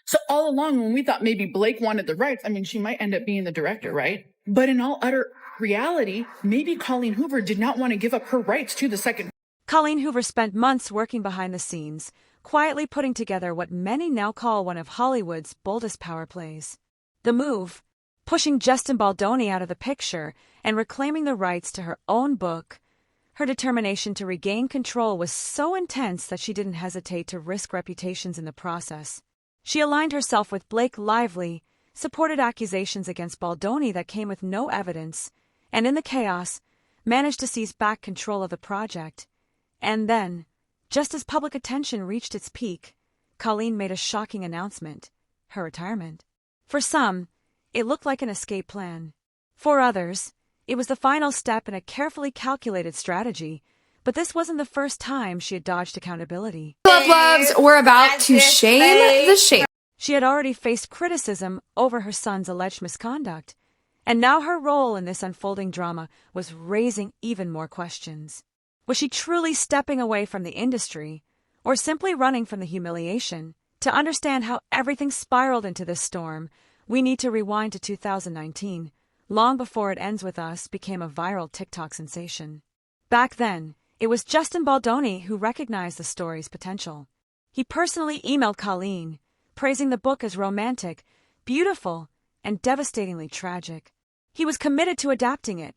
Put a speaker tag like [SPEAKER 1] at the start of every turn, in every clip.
[SPEAKER 1] So all along, when we thought maybe Blake wanted the rights, I mean, she might end up being the director, right? But in all utter reality, maybe Colleen Hoover did not want to give up her rights to the second.
[SPEAKER 2] Colleen Hoover spent months working behind the scenes, quietly putting together what many now call one of Hollywood's boldest power plays. The move, pushing Justin Baldoni out of the picture and reclaiming the rights to her own book. Her determination to regain control was so intense that she didn't hesitate to risk reputations in the process. She aligned herself with Blake Lively, supported accusations against Baldoni that came with no evidence, and in the chaos, managed to seize back control of the project. And then, just as public attention reached its peak, Colleen made a shocking announcement: her retirement. For some, it looked like an escape plan. For others, it was the final step in a carefully calculated strategy, but this wasn't the first time she had dodged accountability.
[SPEAKER 3] Loves, we're about to shame the shame.
[SPEAKER 2] She had already faced criticism over her son's alleged misconduct, and now her role in this unfolding drama was raising even more questions. Was she truly stepping away from the industry, or simply running from the humiliation? To understand how everything spiraled into this storm, we need to rewind to 2019, long before It Ends With Us became a viral TikTok sensation. Back then, it was Justin Baldoni who recognized the story's potential. He personally emailed Colleen, praising the book as romantic, beautiful, and devastatingly tragic. He was committed to adapting it,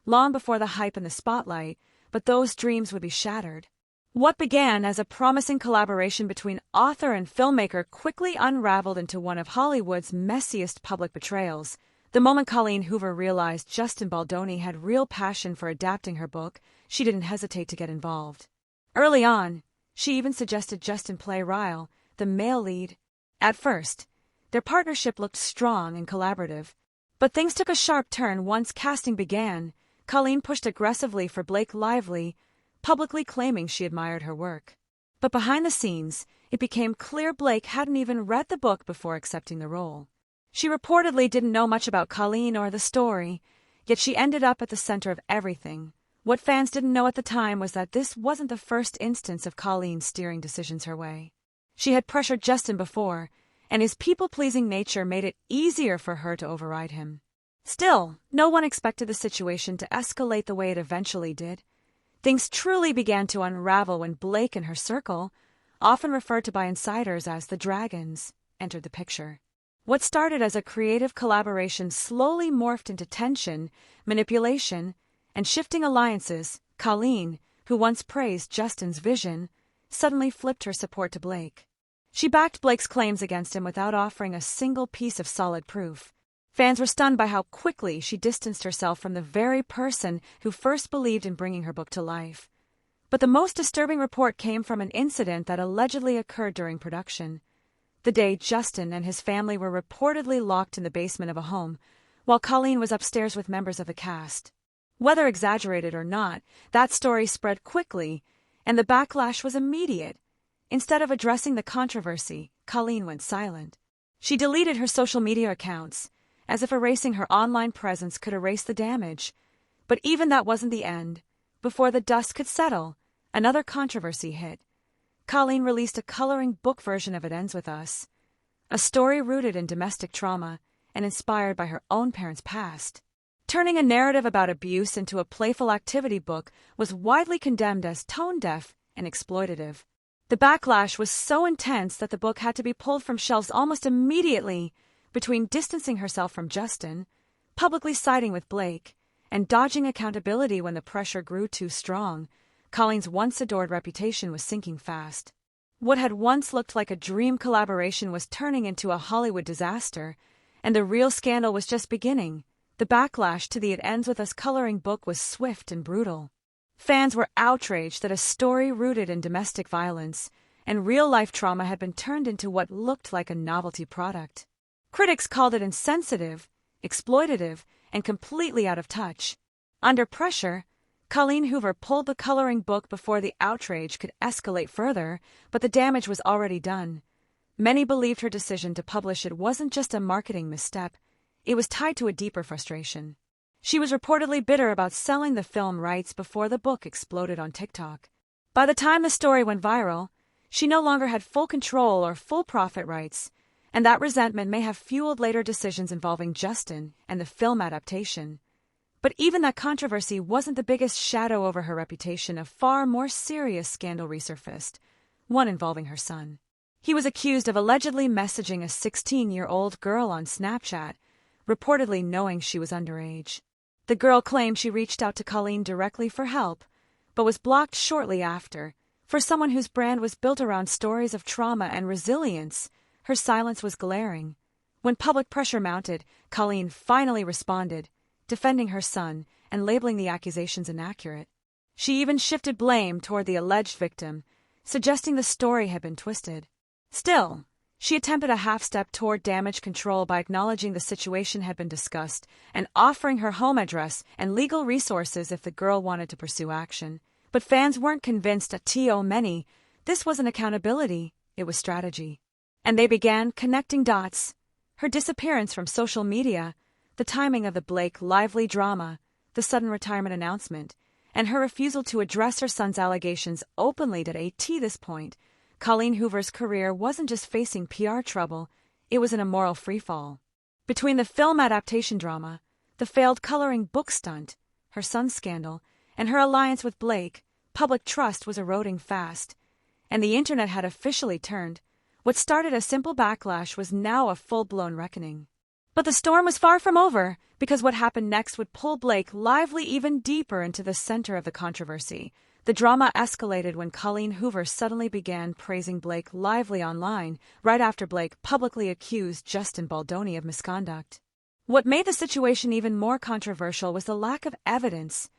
[SPEAKER 2] long before the hype and the spotlight, but those dreams would be shattered. What began as a promising collaboration between author and filmmaker quickly unraveled into one of Hollywood's messiest public betrayals. The moment Colleen Hoover realized Justin Baldoni had real passion for adapting her book, she didn't hesitate to get involved. Early on, she even suggested Justin play Ryle, the male lead. At first, their partnership looked strong and collaborative, but things took a sharp turn once casting began. Colleen pushed aggressively for Blake Lively, publicly claiming she admired her work. But behind the scenes, it became clear Blake hadn't even read the book before accepting the role. She reportedly didn't know much about Colleen or the story, yet she ended up at the center of everything. What fans didn't know at the time was that this wasn't the first instance of Colleen steering decisions her way. She had pressured Justin before, and his people-pleasing nature made it easier for her to override him. Still, no one expected the situation to escalate the way it eventually did. Things truly began to unravel when Blake and her circle, often referred to by insiders as the Dragons, entered the picture. What started as a creative collaboration slowly morphed into tension, manipulation, and shifting alliances. Colleen, who once praised Justin's vision, suddenly flipped her support to Blake. She backed Blake's claims against him without offering a single piece of solid proof. Fans were stunned by how quickly she distanced herself from the very person who first believed in bringing her book to life. But the most disturbing report came from an incident that allegedly occurred during production. The day Justin and his family were reportedly locked in the basement of a home, while Colleen was upstairs with members of the cast. Whether exaggerated or not, that story spread quickly, and the backlash was immediate. Instead of addressing the controversy, Colleen went silent. She deleted her social media accounts, as if erasing her online presence could erase the damage. But even that wasn't the end. Before the dust could settle, another controversy hit. Colleen released a coloring book version of It Ends With Us, a story rooted in domestic trauma and inspired by her own parents' past. Turning a narrative about abuse into a playful activity book was widely condemned as tone-deaf and exploitative. The backlash was so intense that the book had to be pulled from shelves almost immediately. Between distancing herself from Justin, publicly siding with Blake, and dodging accountability when the pressure grew too strong, Colleen's once-adored reputation was sinking fast. What had once looked like a dream collaboration was turning into a Hollywood disaster, and the real scandal was just beginning. The backlash to the It Ends With Us coloring book was swift and brutal. Fans were outraged that a story rooted in domestic violence and real-life trauma had been turned into what looked like a novelty product. Critics called it insensitive, exploitative, and completely out of touch. Under pressure, Colleen Hoover pulled the coloring book before the outrage could escalate further, but the damage was already done. Many believed her decision to publish it wasn't just a marketing misstep, it was tied to a deeper frustration. She was reportedly bitter about selling the film rights before the book exploded on TikTok. By the time the story went viral, she no longer had full control or full profit rights, and that resentment may have fueled later decisions involving Justin and the film adaptation. But even that controversy wasn't the biggest shadow over her reputation. A far more serious scandal resurfaced, one involving her son. He was accused of allegedly messaging a 16-year-old girl on Snapchat, reportedly knowing she was underage. The girl claimed she reached out to Colleen directly for help, but was blocked shortly after. For someone whose brand was built around stories of trauma and resilience, her silence was glaring. When public pressure mounted, Colleen finally responded, defending her son and labeling the accusations inaccurate. She even shifted blame toward the alleged victim, suggesting the story had been twisted. Still, she attempted a half-step toward damage control by acknowledging the situation had been discussed and offering her home address and legal resources if the girl wanted to pursue action. But fans weren't convinced at many. This wasn't accountability, it was strategy. And they began connecting dots. Her disappearance from social media, the timing of the Blake Lively drama, the sudden retirement announcement, and her refusal to address her son's allegations openly at this point. Colleen Hoover's career wasn't just facing PR trouble, it was in a moral freefall. Between the film adaptation drama, the failed coloring book stunt, her son's scandal, and her alliance with Blake, public trust was eroding fast, and the internet had officially turned. What started a simple backlash was now a full-blown reckoning. But the storm was far from over, because what happened next would pull Blake Lively even deeper into the center of the controversy. The drama escalated when Colleen Hoover suddenly began praising Blake Lively online, right after Blake publicly accused Justin Baldoni of misconduct. What made the situation even more controversial was the lack of evidence.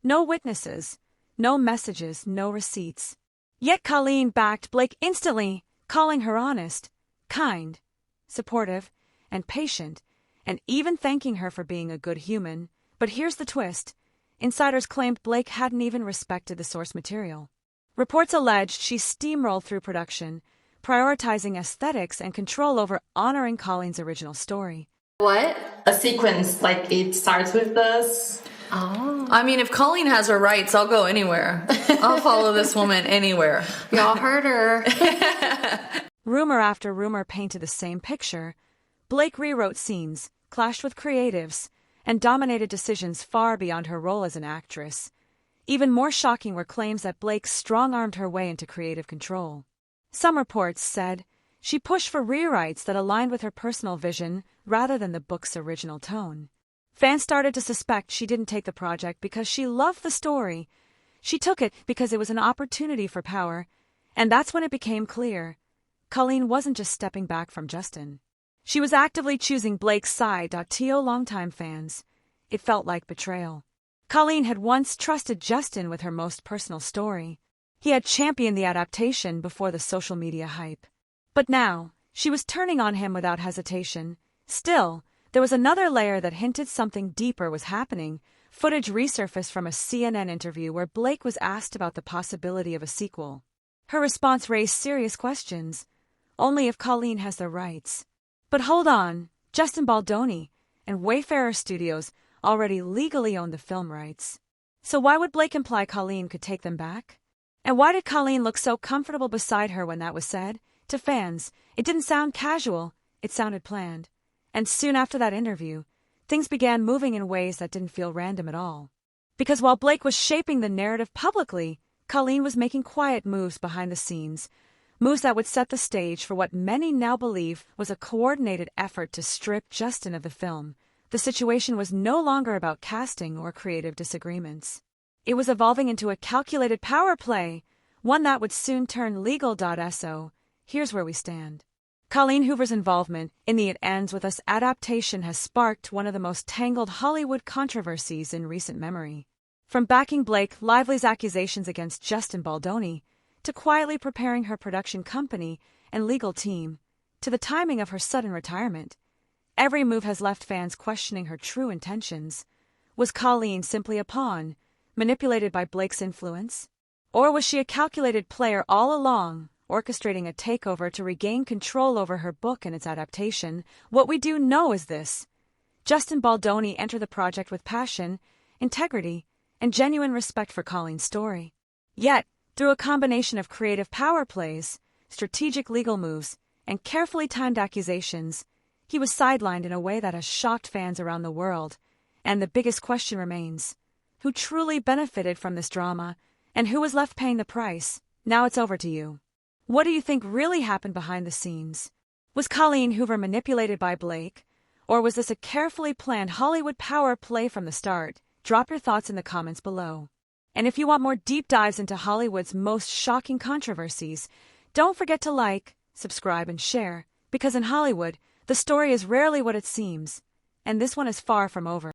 [SPEAKER 2] No witnesses, no messages, no receipts. Yet Colleen backed Blake instantly, calling her honest, kind, supportive, and patient, and even thanking her for being a good human. But here's the twist. Insiders claimed Blake hadn't even respected the source material. Reports alleged she steamrolled through production, prioritizing aesthetics and control over honoring Colleen's original story.
[SPEAKER 3] What?
[SPEAKER 4] A sequence, like it starts with this.
[SPEAKER 5] Oh. I mean, if Colleen has her rights, I'll go anywhere. I'll follow this woman anywhere.
[SPEAKER 3] Y'all heard her.
[SPEAKER 2] Rumor after rumor painted the same picture. Blake rewrote scenes, clashed with creatives, and dominated decisions far beyond her role as an actress. Even more shocking were claims that Blake strong-armed her way into creative control. Some reports said she pushed for rewrites that aligned with her personal vision rather than the book's original tone. Fans started to suspect she didn't take the project because she loved the story. She took it because it was an opportunity for power, and that's when it became clear. Colleen wasn't just stepping back from Justin. She was actively choosing Blake's side. Longtime fans. It felt like betrayal. Colleen had once trusted Justin with her most personal story. He had championed the adaptation before the social media hype. But now, she was turning on him without hesitation. Still, there was another layer that hinted something deeper was happening. Footage resurfaced from a CNN interview where Blake was asked about the possibility of a sequel. Her response raised serious questions. Only if Colleen has the rights. But hold on, Justin Baldoni and Wayfarer Studios already legally owned the film rights. So why would Blake imply Colleen could take them back? And why did Colleen look so comfortable beside her when that was said? To fans, it didn't sound casual, it sounded planned. And soon after that interview, things began moving in ways that didn't feel random at all. Because while Blake was shaping the narrative publicly, Colleen was making quiet moves behind the scenes, moves that would set the stage for what many now believe was a coordinated effort to strip Justin of the film. The situation was no longer about casting or creative disagreements. It was evolving into a calculated power play, one that would soon turn legal. So, here's where we stand. Colleen Hoover's involvement in the It Ends With Us adaptation has sparked one of the most tangled Hollywood controversies in recent memory. From backing Blake Lively's accusations against Justin Baldoni, to quietly preparing her production company and legal team, to the timing of her sudden retirement, every move has left fans questioning her true intentions. Was Colleen simply a pawn, manipulated by Blake's influence? Or was she a calculated player all along, orchestrating a takeover to regain control over her book and its adaptation? What we do know is this. Justin Baldoni entered the project with passion, integrity, and genuine respect for Colleen's story. Yet, through a combination of creative power plays, strategic legal moves, and carefully timed accusations, he was sidelined in a way that has shocked fans around the world. And the biggest question remains: who truly benefited from this drama, and who was left paying the price? Now it's over to you. What do you think really happened behind the scenes? Was Colleen Hoover manipulated by Blake? Or was this a carefully planned Hollywood power play from the start? Drop your thoughts in the comments below. And if you want more deep dives into Hollywood's most shocking controversies, don't forget to like, subscribe, and share, because in Hollywood, the story is rarely what it seems, and this one is far from over.